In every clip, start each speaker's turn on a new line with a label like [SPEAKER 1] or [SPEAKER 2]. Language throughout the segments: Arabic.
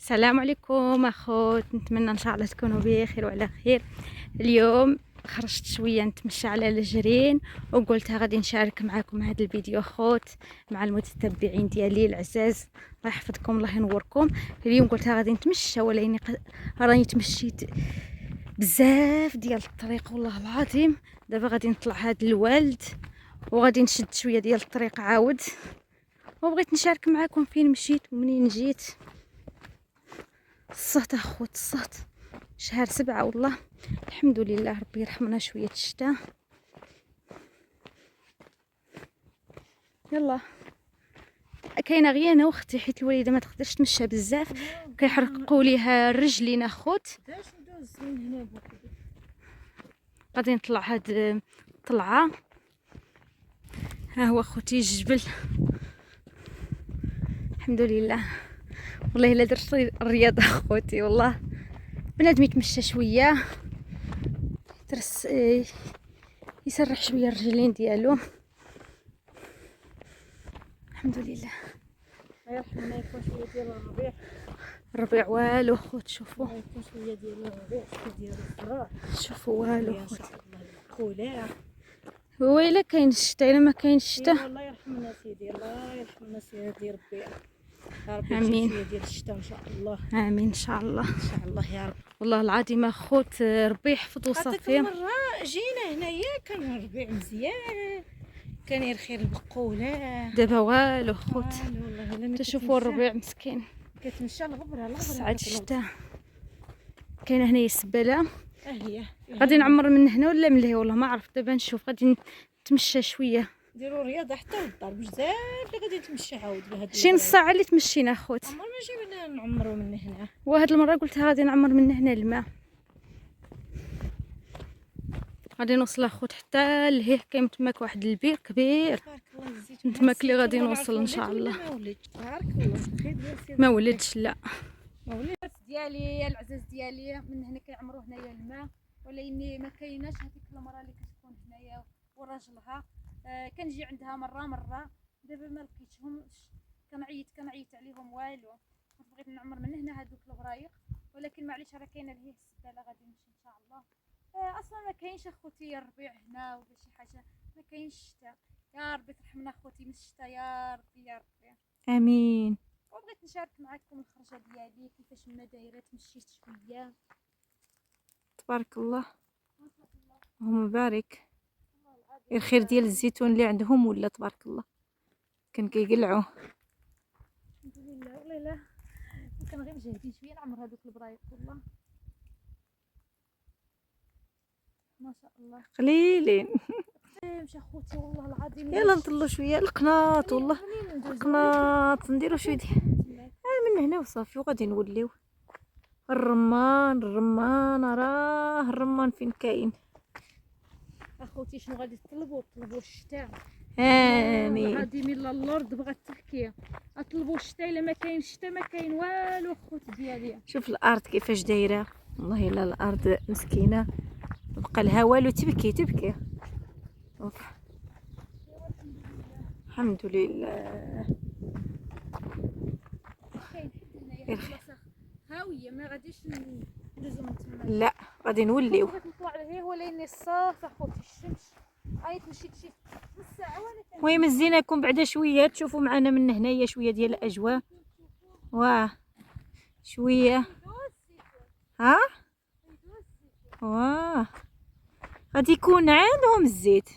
[SPEAKER 1] السلام عليكم اخوت، نتمنى ان شاء الله تكونوا بخير وعلى خير. اليوم خرجت شويه نتمشى على الجرين وقلت غادي نشارك معكم هذا الفيديو اخوت مع المتتبعين ديالي العزاز. الله يحفظكم الله ينوركم. اليوم قلت غادي نتمشى ولكن راني تمشيت بزاف ديال الطريق والله العظيم. دابا غادي نطلع هذا الوالد وغادي نشد شويه ديال الطريق عاود، وبغيت نشارك معكم فين مشيت ومنين جيت. الصهد اخوت الصهد شهر 7 والله الحمد لله، ربي يرحمنا شويه الشتاء. يلا كاينه غير انا واختي حيت الوالده ما تقدرش تمشى بزاف، كيحرقوا ليها الرجلين اخوت. غادي نطلع هاد الطلعه. ها هو اخوتي الجبل الحمد لله. والله الا درت الرياضه اخوتي، والله بنادم يتمشى شويه يترس يسرح شويه الرجلين ديالو الحمد لله.
[SPEAKER 2] يرحمنا يكون شويه ديال الربيع.
[SPEAKER 1] الربيع والو خوت، شوفوا
[SPEAKER 2] يكون شويه ديال الربيع، شويه ديال الفرح،
[SPEAKER 1] شوفوا والو
[SPEAKER 2] ان
[SPEAKER 1] خوت.
[SPEAKER 2] شاء الله المقوله.
[SPEAKER 1] هو الا كاين الشتا الا ما كاين الشتا.
[SPEAKER 2] الله يرحمنا سيدي، الله يرحمنا سيدي ربي، يا ربي
[SPEAKER 1] امين
[SPEAKER 2] شويه ديال الشتاء ان شاء الله،
[SPEAKER 1] امين ان شاء الله
[SPEAKER 2] ان شاء الله يا رب.
[SPEAKER 1] والله العظيم اخوت ربي يحفظ
[SPEAKER 2] هذيك
[SPEAKER 1] وصافي.
[SPEAKER 2] المره جينا هنايا كان الربيع مزيان، كان يرخي البقوله.
[SPEAKER 1] دابا والو خوت،
[SPEAKER 2] والله الا
[SPEAKER 1] تشوفوا الربيع مسكين
[SPEAKER 2] كتمشى الغبره
[SPEAKER 1] ساعة الشتا. كاينه هنايا السباله،
[SPEAKER 2] هي
[SPEAKER 1] غادي نعمر من هنا ولا من لهي والله ما عرفت. دابا نشوف غادي نتمشى شويه
[SPEAKER 2] ديروا رياضه حتى للدار بزاف اللي غادي تمشي عاود بهاد
[SPEAKER 1] شي نص ساعه اللي تمشينا اخوت.
[SPEAKER 2] عمر ما جينا نعمروا من هنا.
[SPEAKER 1] وهاد المره قلتها غادي نعمر من هنا الماء. غادي نوصل اخوت حتى لهيه. كاين تماك واحد البير كبير
[SPEAKER 2] تبارك الله الزيتون
[SPEAKER 1] تماك اللي غادي نوصل ان شاء الله.
[SPEAKER 2] ما ولدش تبارك الله خير ديال سيدي
[SPEAKER 1] ما ولدش لا.
[SPEAKER 2] ما ولدش
[SPEAKER 1] ديالي العزاز ديالي من هنا كيعمروا هنايا الماء، ولكن ما كايناش هذيك المراه اللي كتكون هنايا وراجلها. كنجي عندها مره دابا ما لقيتهمش. كنعيط عليهم والو. كنت بغيت نعمر من هنا هذوك البرايق، ولكن معليش راه كاينه لهيه السباله غادي نمشي ان شاء الله. اصلا ما كاينش اخوتي الربيع هنا ولا شي حاجه، ما كاينش الشتاء. يا ربي ترحمنا اخوتي من الشتاء يا ربي يا ربي.
[SPEAKER 2] امين.
[SPEAKER 1] وبغيت نشارك معكم الخرجه ديالي كيفاش ما دايره. تمشيت شويه
[SPEAKER 2] تبارك الله
[SPEAKER 1] ما شاء الله
[SPEAKER 2] اللهم بارك.
[SPEAKER 1] والله العظيم.
[SPEAKER 2] الخير ديال الزيتون اللي عندهم ولا تبارك الله كان كيقلعوا.
[SPEAKER 1] الحمد لله. والله لا كان غير مجهدين شويه نعمر هذوك البرايق والله ما شاء الله
[SPEAKER 2] قليلين.
[SPEAKER 1] مشى اخوتي والله العظيم.
[SPEAKER 2] يلا نطلوا شويه القناط والله القناط نديروا شويه من هنا وصافي وغادي نوليو. الرمان راه الرمان فين كاين.
[SPEAKER 1] اخوتي شنو غادي تطلبوا الشتاء.
[SPEAKER 2] امين.
[SPEAKER 1] العظيم الا اللورد بغات تحكي اطلبوا الشتاء. الا ما كاين الشتاء ما كاين والو اخوتي ديالي.
[SPEAKER 2] شوف الارض كيفاش دايره، والله الا الارض مسكينه بقى لها والو. تبكي أوف. الحمد لله.
[SPEAKER 1] كاين حد هنايا بلاصه هاويه ما غاديش ندوزو من تما.
[SPEAKER 2] لا غادي نوليو.
[SPEAKER 1] بغيت نطلع لهيه ولكن الصاف اخوتي الشمس. عيط مشيت شي نص ساعه وانا
[SPEAKER 2] المهم زيناكم بعدا شويه تشوفوا معنا من هنايا شويه ديال الاجواء. واه شويه ها واه غادي يكون عندهم الزيت.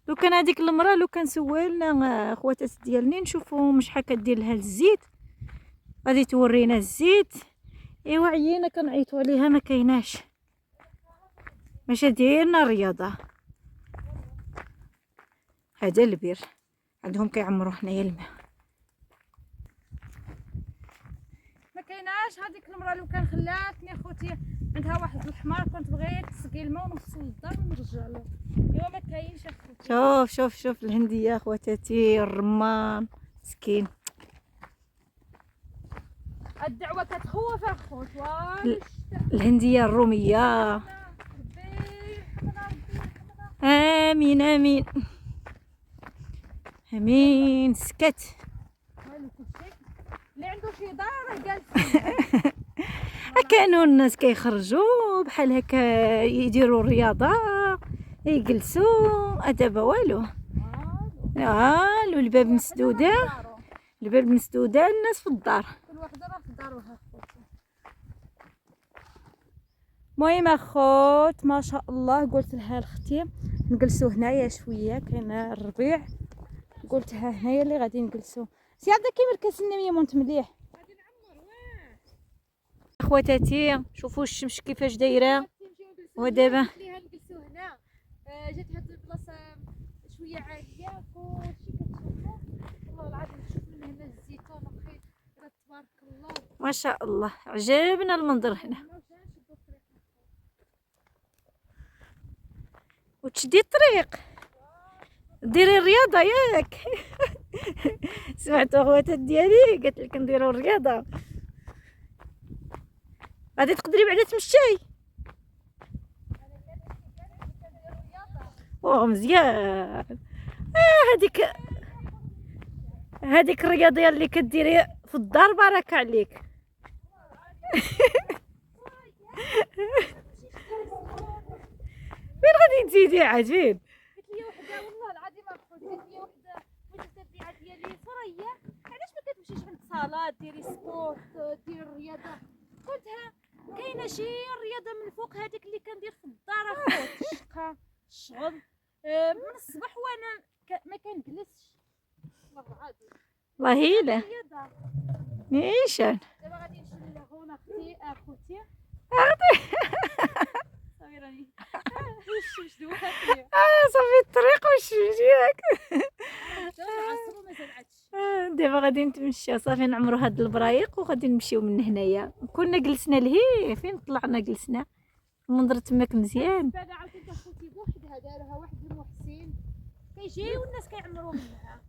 [SPEAKER 2] لو كان هذيك المراه لو كان سوالنا خواتات ديالنا نشوفوا شحال كدير لها الزيت غادي تورينا الزيت. ايوا عيينا كنعيطوا عليها ما كايناش. ماشي ديرنا الرياضه. هذا البير عندهم كيعمروا هنايا الماء.
[SPEAKER 1] ما كايناش هذيك المراه. لو كان خلاتني اخوتي عندها واحد الحمار كنت بغيت تسقي الماء ونوصل للدار ونرجع له. ايوا ما كاينش اخوتي.
[SPEAKER 2] شوف الهنديه خواتاتي الرمان مسكين.
[SPEAKER 1] الدعوه كتخوف اخوت والو الشتاء.
[SPEAKER 2] الهنديه الروميه. امين امين امين. سكت
[SPEAKER 1] والو كلشي اللي عنده داره جالسين.
[SPEAKER 2] كانوا الناس كيخرجوا بحال هكا يديروا الرياضه يجلسوا دابا والو الباب مسدوده، الباب مسدوده، الناس في الدار.
[SPEAKER 1] كل وحده راه في دارها خوتي.
[SPEAKER 2] المهم اخوت ما شاء الله قلت لها لختي نجلسوا هنايا شويه، كاين الربيع، قلتها هنايا اللي غادي نجلسوا. سي عبد كيما الكاس النميمونت مليح اخواتاتي. شوفوا الشمس كيفاش دايره ودابا
[SPEAKER 1] نجلسوا هنا. جات هاد البلاصه شويه عاليه كلشي كتشوفوا والله العظيم. تشوف من هنا الزيتون اخي راه تبارك الله
[SPEAKER 2] ما شاء الله عجبنا المنظر هنا. وتشدي الطريق ديري الرياضه ياك. سمعتوا اخواتات ديالي قالت لك نديروا الرياضه. غادي تقدري بعدا تمشي. مزيان. هذيك الرياضيه اللي كديري في الدار بارك عليك. فين غادي تزيدي عجيب؟
[SPEAKER 1] قلت لي وحده والله العظيم قلت لي وحده متتبعه ديالي ثريا علاش ما كتمشيش عند صالات ديري سبورت ديري الرياضه. قلتها كاينه شي رياضه من فوق هذيك اللي كندير في الدار اخوت. الشقه الشغل من الصباح وانا ما كنجلسش والله العظيم.
[SPEAKER 2] الله يلا
[SPEAKER 1] الرياضه
[SPEAKER 2] نيشان.
[SPEAKER 1] دابا غادي نمشي لهون اختي اخوتي صافي راني الشمس دواتني.
[SPEAKER 2] صافي الطريق والشمس ياك.
[SPEAKER 1] نعصرو مازال عادش.
[SPEAKER 2] دابا غادي نتمشى صافي نعمرو هاد البرايق وغادي نمشيو من هنايا. كنا جلسنا لهيه فين طلعنا جلسنا المنظر تماك مزيان.
[SPEAKER 1] بعد عاوتاني اخوتي بوحدها دارها واحد المحسن كيجيو الناس كيعمروا منها.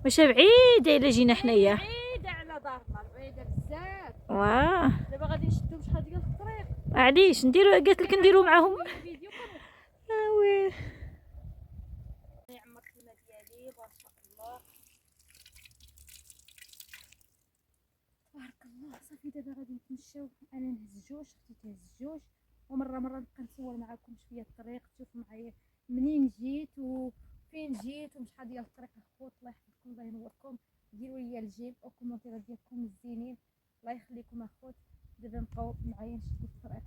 [SPEAKER 2] واش بعيده الا جينا حنايا؟
[SPEAKER 1] بعيده على دارنا بعيده بزاف.
[SPEAKER 2] واه
[SPEAKER 1] دابا غادي نشدو شحال ديال الطريق.
[SPEAKER 2] معليش نديرو قالت لك نديرو معاهم.
[SPEAKER 1] الفيديو
[SPEAKER 2] وي
[SPEAKER 1] يعمر الماء ديالي ما شاء الله تبارك الله. صافي دابا غادي نتمشاو انا نهز جوج اختي تهز جوج ومره نبقى نصور معكم شويه الطريق تشوفوا معايا منين جيت وفين جيت وشحال ديال الطريق اخوت. الله يحفظكم الله ينوركم. ديروا لي الجيم وكومونتيرات ديالكم الزينين الله يخليكم اخوت. دابا نبقاو معايا نشدو الطريق.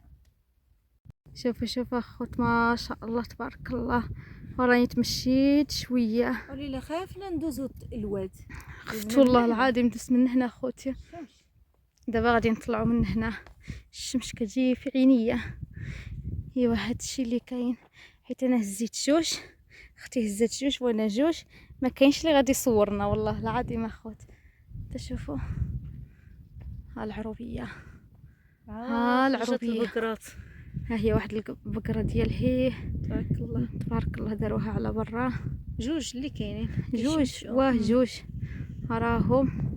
[SPEAKER 2] شوفوا اخوت ما شاء الله تبارك الله. وراني تمشيت شويه
[SPEAKER 3] وليلى خافنا ندوزو الواد.
[SPEAKER 2] خفت والله العظيم دزت من هنا خوتي. دابا غادي نطلعوا من هنا. الشمس كتجي في عينيا. ايوا هادشي اللي كاين حيت انا هزيت جوج اختي هزات جوج وانا جوج ما كاينش اللي غادي يصورنا والله العظيم اخوت. تشوفوا ها العروبيه ها العروبيه
[SPEAKER 3] البقرات
[SPEAKER 2] ها هي واحد البقره ديال هي
[SPEAKER 3] تبارك الله.
[SPEAKER 2] تبارك الله داروها على برا.
[SPEAKER 3] جوج اللي كاينين
[SPEAKER 2] جوج واه جوج راهم.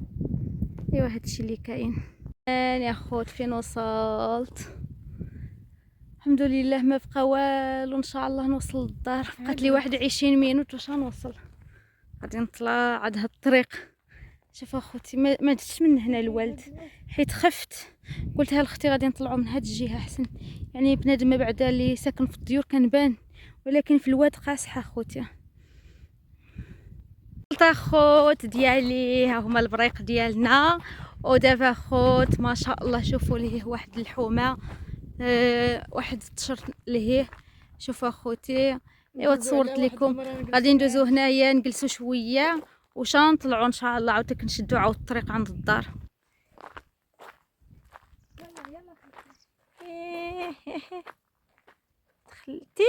[SPEAKER 2] ايوا هادشي اللي كاين. يا خوت فين وصلت الحمد لله ما بقى والو. ان شاء الله نوصل للدار. بقات لي 21 مينوت باش نوصل. غادي نطلع عاد هاد الطريق. شوف اخوتي ما دزتش من هنا الوالد حيت خفت. قلتها لاختي غادي نطلعوا من هاد الجهه احسن. يعني بنادم ما بعدا اللي ساكن في الديور كنبان ولكن في الواد قاصحه اخوتي. اخوت ديالي ها هما البريق ديالنا. ودابا اخوت ما شاء الله شوفوا ليه واحد الحومه واحد التيشرت لهيه. شوفوا اخوتي ايوا تصورت لكم. غادي ندوزو هنايا نجلسوا شويه وش نطلعوا ان شاء الله عاوتاني نشدو عاود الطريق عند الدار. دخلتي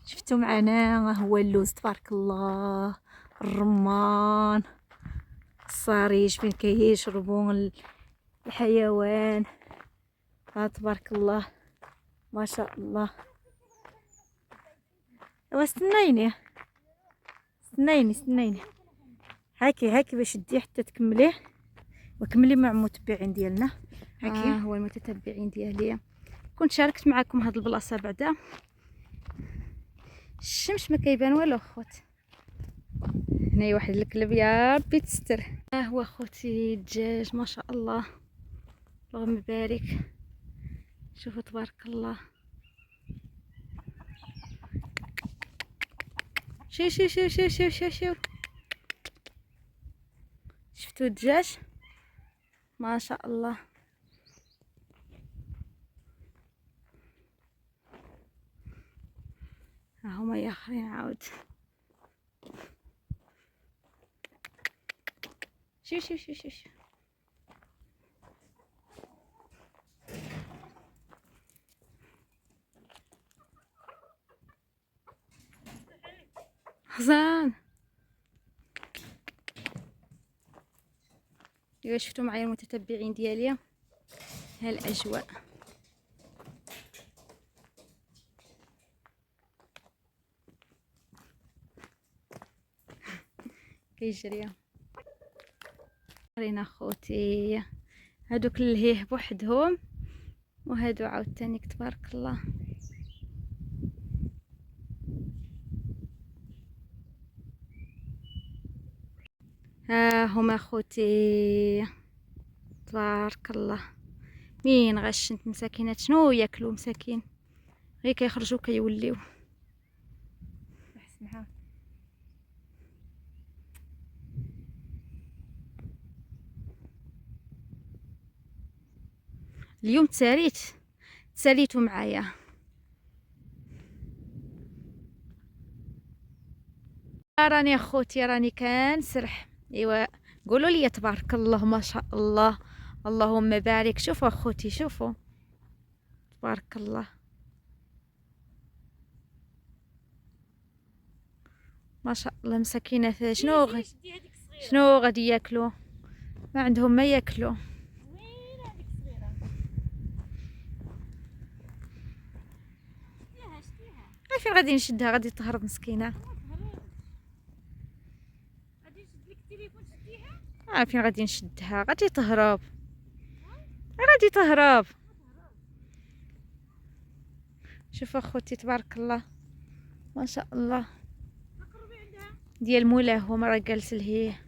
[SPEAKER 2] شفتوا معنا هو اللوز تبارك الله الرمان الصريج فين كيشربوا الحيوان. ها تبارك الله ما شاء الله. واستنيني استنيني هاكي باش دي حتى تكمليه وكملي مع المتبعين ديالنا. هاكي هو المتتبعين ديالي. كنت شاركت معكم هاد البلاصه بعدا. الشمس ما كيبان والو اخوت
[SPEAKER 1] هنايا واحد الكلب يا ربي تستر. ها هو خوتي الدجاج ما شاء الله، اللهم بارك. شوفوا تبارك الله. شو شو شو شو شو شو شو شفتوا الدجاج ما شاء الله. ها هما ياخرين عاود. شو شو شو شو شو حزان. ايوا شفتوا معايا المتتبعين ديالي هالاجواء. كيجري رينا خوتي، هادوك الهيه بوحدهم وهادو عاوتاني تبارك الله. ها هما خوتي تبارك الله. مين غشنت مساكينات شنو ياكلوا مساكين، غير كيخرجوا كيوليو.
[SPEAKER 2] سمحة
[SPEAKER 1] اليوم تساليتو معايا. راني اخوتي راني كنسرح. ايوا قولوا لي تبارك الله ما شاء الله، اللهم بارك. شوفوا اخوتي شوفوا تبارك الله ما شاء الله. مساكينات شنو غادي ياكلوا، ما عندهم ما ياكلوا. فين غادي نشدها، غادي تهرب مسكينه. فين غادي نشدها، غادي تهرب غادي تهرب. شوف اخوتي تبارك الله ما شاء الله. ديال مولاه هما راه جالس لهيه.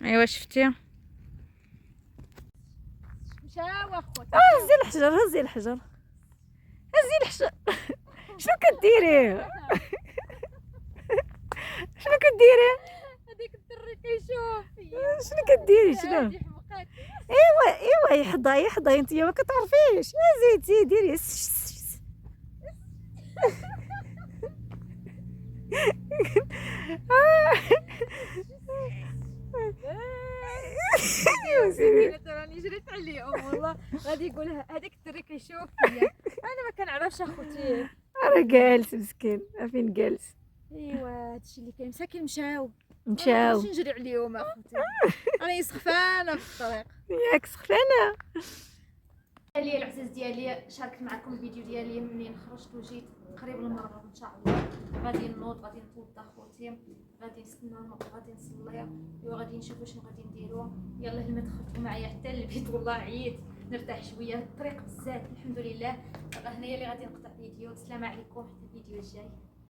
[SPEAKER 1] ايوا شفتي
[SPEAKER 3] مشاو اخوتي.
[SPEAKER 2] هزي الحجر هزي الحجر هزي الحجر. شنو كديري؟ شنو كديري؟
[SPEAKER 3] هذيك الدري كيشوف
[SPEAKER 2] شنو كديري شنو؟ ايوا يحضى انت ما كتعرفيش. زيد ديري.
[SPEAKER 3] راني جريت عليهم والله. غادي يقول هذاك الدري كيشوف فيا، انا ما كنعرفش اخوتي.
[SPEAKER 2] راه جالس مسكين، فين جالس.
[SPEAKER 3] ايوا هادشي اللي كاين. مساكين مشاو
[SPEAKER 2] مشاو
[SPEAKER 3] نجري عليهم اخوتي. راني سخفانه في الطريق.
[SPEAKER 2] ياك سخفانه.
[SPEAKER 1] ديالي العزاز ديالي شاركت معكم الفيديو ديالي منين خرجت وجيت قريب المغرب ان شاء الله. غادي نوض غادي نتوضا خوتي، غادي نستنى المغرب غادي نصلي وغادي نشوفوا شنو غادي نديروا. يلا لما دخلتوا معايا حتى للبيت والله عييت نرتاح شويه. الطريق بزاف الحمد لله. هنايا اللي غادي نقطع فيديو. السلام عليكم حتى الفيديو الجاي.